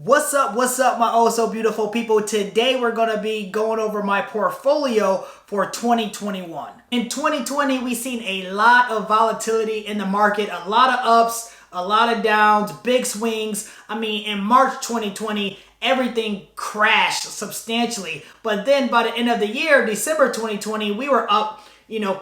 What's up, my oh so beautiful people? Today we're going to be going over my portfolio for 2021. In 2020, we've seen a lot of volatility in the market, a lot of ups, a lot of downs, big swings. I mean, in March 2020, everything crashed substantially. But then by the end of the year, December 2020, we were up,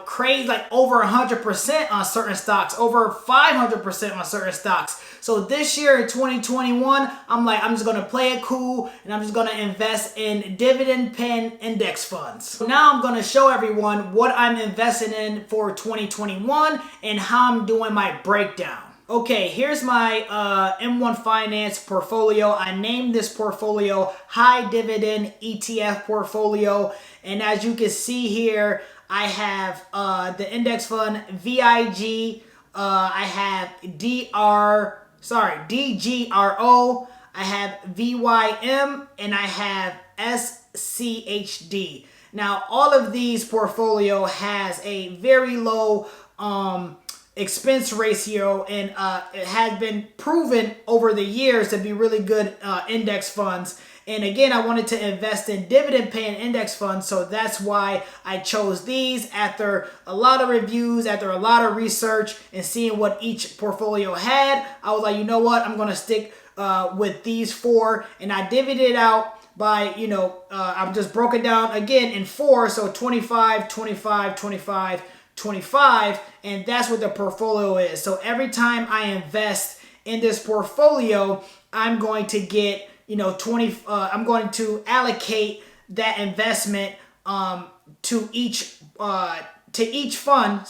crazy, like over 100% on certain stocks, over 500% on certain stocks. So this year in 2021, I'm just going to play it cool and I'm just going to invest in dividend paying index funds. So now I'm going to show everyone what I'm investing in for 2021 and how I'm doing my breakdown. Okay, here's my M1 Finance portfolio. I named this portfolio High Dividend ETF Portfolio. And as you can see here, I have the index fund VIG. I have DGRO. I have VYM, and I have SCHD. Now, all of these portfolio has a very low expense ratio, and it has been proven over the years to be really good index funds. And again, I wanted to invest in dividend paying index funds, so that's why I chose these after a lot of reviews, after a lot of research and seeing what each portfolio had. I was like, you know what, I'm going to stick with these four, and I divvied it out by, I'm just broken down again in four, so 25, 25, 25, 25, and that's what the portfolio is. So every time I invest in this portfolio, I'm going to get, I'm going to allocate that investment to each fund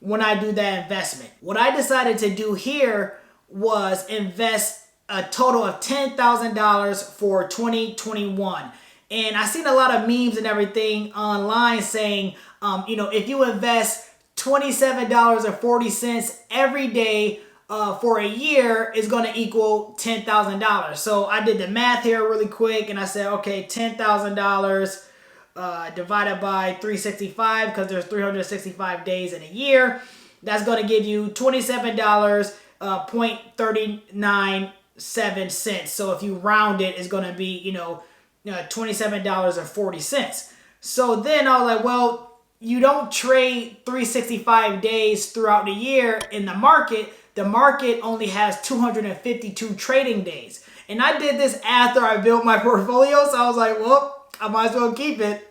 when I do that investment. What I decided to do here was invest a total of $10,000 for 2021. And I seen a lot of memes and everything online saying, if you invest $27.40 every day for a year is going to equal $10,000. So I did the math here really quick and I said, okay, $10,000 divided by 365, because there's 365 days in a year. That's going to give you $27.397. So if you round it, it's going to be, $27.40. So then I was like, well, you don't trade 365 days throughout the year in the market. The market only has 252 trading days. And I did this after I built my portfolio, so I was like, well, I might as well keep it.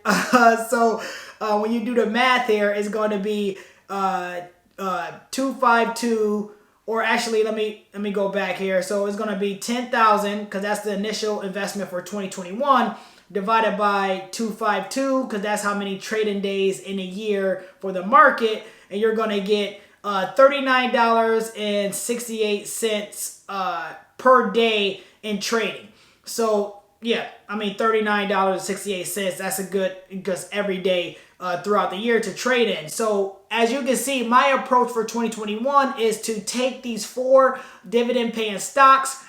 So when you do the math here, it's going to be 252, or actually, let me go back here. So it's going to be 10,000, because that's the initial investment for 2021, divided by 252, because that's how many trading days in a year for the market, and you're going to get $39.68 per day in trading. So yeah, $39.68. That's a good, because every day throughout the year to trade in. So as you can see, my approach for 2021 is to take these four dividend paying stocks,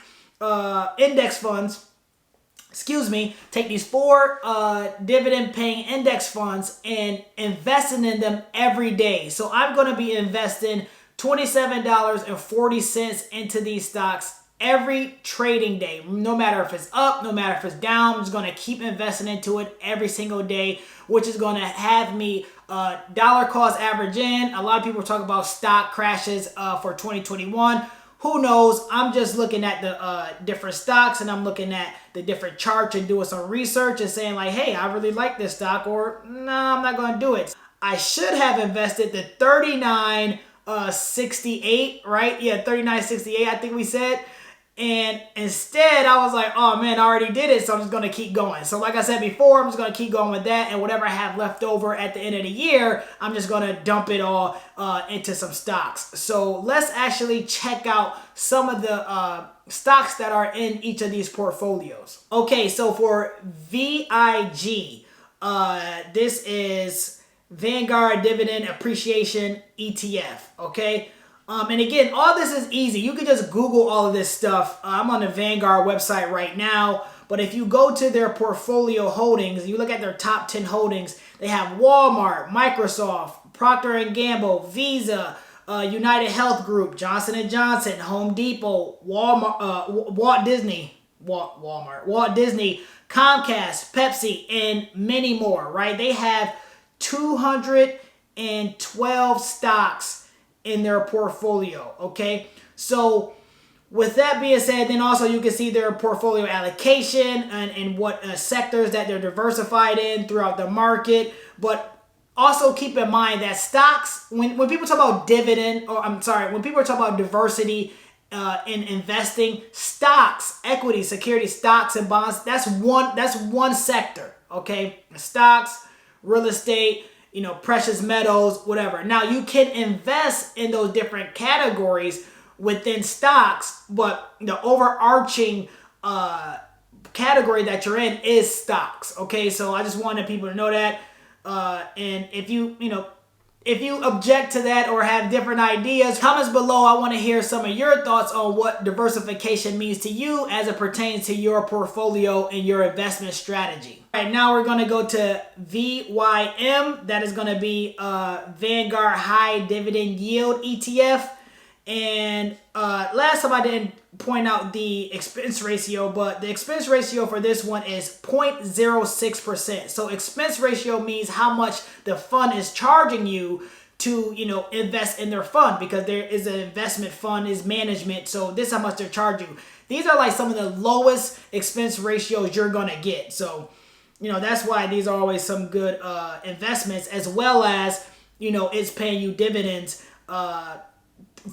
index funds, take these four dividend paying index funds and investing in them every day. So I'm going to be investing $27.40 into these stocks every trading day. No matter if it's up, no matter if it's down, I'm just going to keep investing into it every single day, which is going to have me dollar cost average in. A lot of people talk about stock crashes for 2021. Who knows? I'm just looking at the different stocks, and I'm looking at the different charts and doing some research and saying like, hey, I really like this stock, or no, I'm not going to do it. I should have invested the 39.68, right? Yeah, 39.68, I think we said. And instead, I was like, oh man, I already did it, so I'm just going to keep going. So like I said before, I'm just going to keep going with that, and whatever I have left over at the end of the year, I'm just going to dump it all into some stocks. So let's actually check out some of the stocks that are in each of these portfolios. Okay, so for VIG, this is Vanguard Dividend Appreciation ETF, okay? And again, all this is easy. You can just Google all of this stuff. I'm on the Vanguard website right now. But if you go to their portfolio holdings, you look at their top 10 holdings, they have Walmart, Microsoft, Procter & Gamble, Visa, United Health Group, Johnson and Johnson, Home Depot, Walmart, Walt Disney, Comcast, Pepsi, and many more, right? They have 212 stocks in their portfolio, okay? So with that being said, then also you can see their portfolio allocation and what sectors that they're diversified in throughout the market. But also keep in mind that stocks, when people talk about dividend, or I'm sorry, when people talk about diversity in investing, stocks, equity, security, stocks, and bonds, that's one sector, okay? Stocks, real estate, precious metals, whatever. Now you can invest in those different categories within stocks, but the overarching category that you're in is stocks, okay? So I just wanted people to know that. And if you object to that or have different ideas, comments below. I want to hear some of your thoughts on what diversification means to you as it pertains to your portfolio and your investment strategy. All right, now we're going to go to VYM. That is going to be Vanguard High Dividend Yield ETF. And last time I didn't point out the expense ratio, but the expense ratio for this one is 0.06%. So expense ratio means how much the fund is charging you to, invest in their fund, because there is an investment fund, is management. So this is how much they're charging you. These are like some of the lowest expense ratios you're going to get. So, that's why these are always some good investments, as well as, it's paying you dividends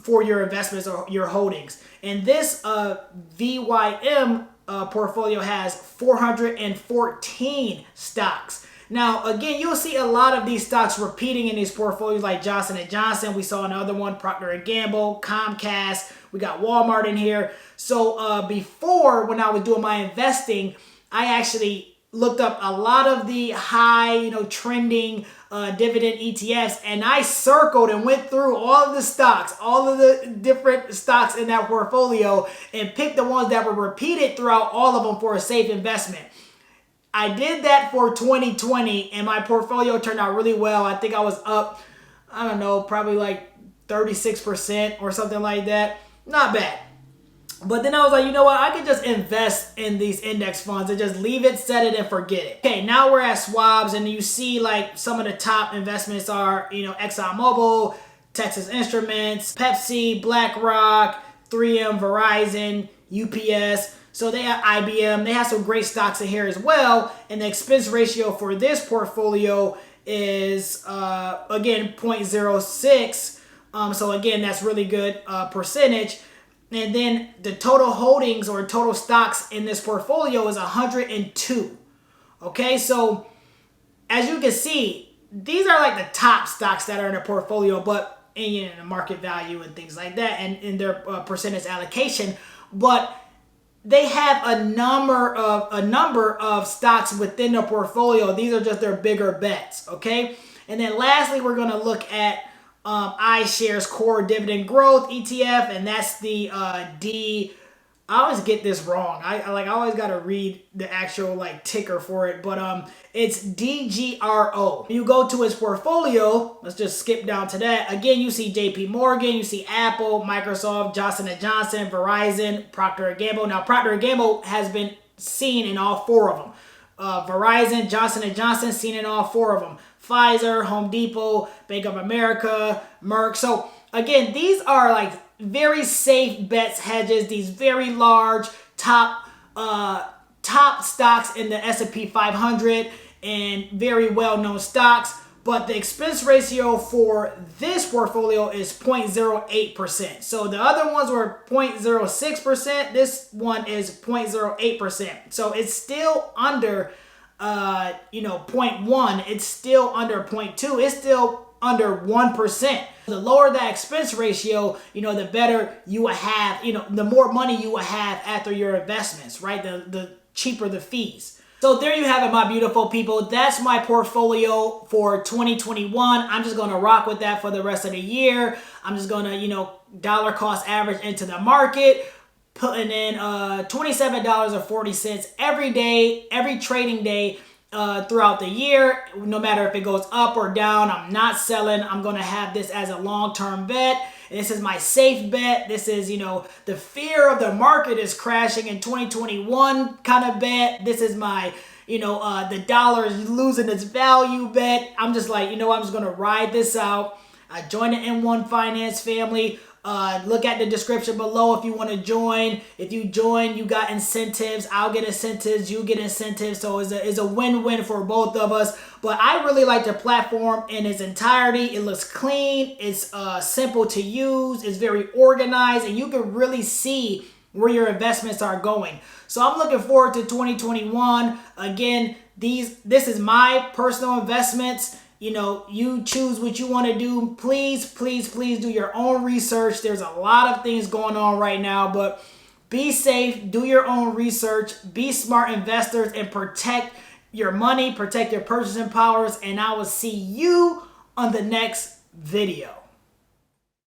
for your investments or your holdings. And this VYM portfolio has 414 stocks. Now, again, you'll see a lot of these stocks repeating in these portfolios, like Johnson & Johnson. We saw another one, Procter & Gamble, Comcast. We got Walmart in here. So before, when I was doing my investing, I actually looked up a lot of the high, trending dividend ETFs, and I circled and went through all of the stocks, all of the different stocks in that portfolio, and picked the ones that were repeated throughout all of them for a safe investment. I did that for 2020, and my portfolio turned out really well. I think I was up, I don't know, probably like 36% or something like that. Not bad. But then I was like, you know what? I could just invest in these index funds and just leave it, set it, and forget it. Okay, now we're at swabs, and you see like some of the top investments are, ExxonMobil, Texas Instruments, Pepsi, BlackRock, 3M, Verizon, UPS. So they have IBM. They have some great stocks in here as well. And the expense ratio for this portfolio is, again, 0.06. So again, that's really good percentage. And then the total holdings or total stocks in this portfolio is 102. Okay, so as you can see, these are like the top stocks that are in the portfolio, but in the market value and things like that, and in their percentage allocation. But they have a number of stocks within their portfolio. These are just their bigger bets. Okay, and then lastly, we're going to look at iShares Core Dividend Growth ETF, and that's the I always get this wrong. I always got to read the actual ticker for it, but it's DGRO. You go to its portfolio. Let's just skip down to that. Again, you see JP Morgan, you see Apple, Microsoft, Johnson & Johnson, Verizon, Procter & Gamble. Now, Procter & Gamble has been seen in all four of them. Verizon, Johnson & Johnson, seen in all four of them. Pfizer, Home Depot, Bank of America, Merck. So again, these are very safe bets, hedges, these very large top stocks in the S&P 500 and very well-known stocks. But the expense ratio for this portfolio is 0.08%. So the other ones were 0.06%. This one is 0.08%. So it's still under 0.1. It's still under 0.2. It's still under 1%. The lower that expense ratio, the better you will have, the more money you will have after your investments, right? The cheaper the fees. So there you have it, my beautiful people. That's my portfolio for 2021. I'm just going to rock with that for the rest of the year. I'm just going to, dollar cost average into the market, putting in $27.40 every day, every trading day, throughout the year. No matter if it goes up or down, I'm not selling. I'm going to have this as a long-term bet. And this is my safe bet. This is, the fear of the market is crashing in 2021 kind of bet. This is my, the dollar is losing its value bet. I'm just like, I'm just going to ride this out. I joined the M1 Finance family. Look at the description below if you want to join. If you join, you got incentives. I'll get incentives. You get incentives. So it's a win-win for both of us. But I really like the platform in its entirety. It looks clean. It's simple to use. It's very organized. And you can really see where your investments are going. So I'm looking forward to 2021. Again, this is my personal investments. You choose what you want to do. Please, please, please do your own research. There's a lot of things going on right now, but be safe, do your own research, be smart investors, and protect your money, protect your purchasing powers, and I will see you on the next video.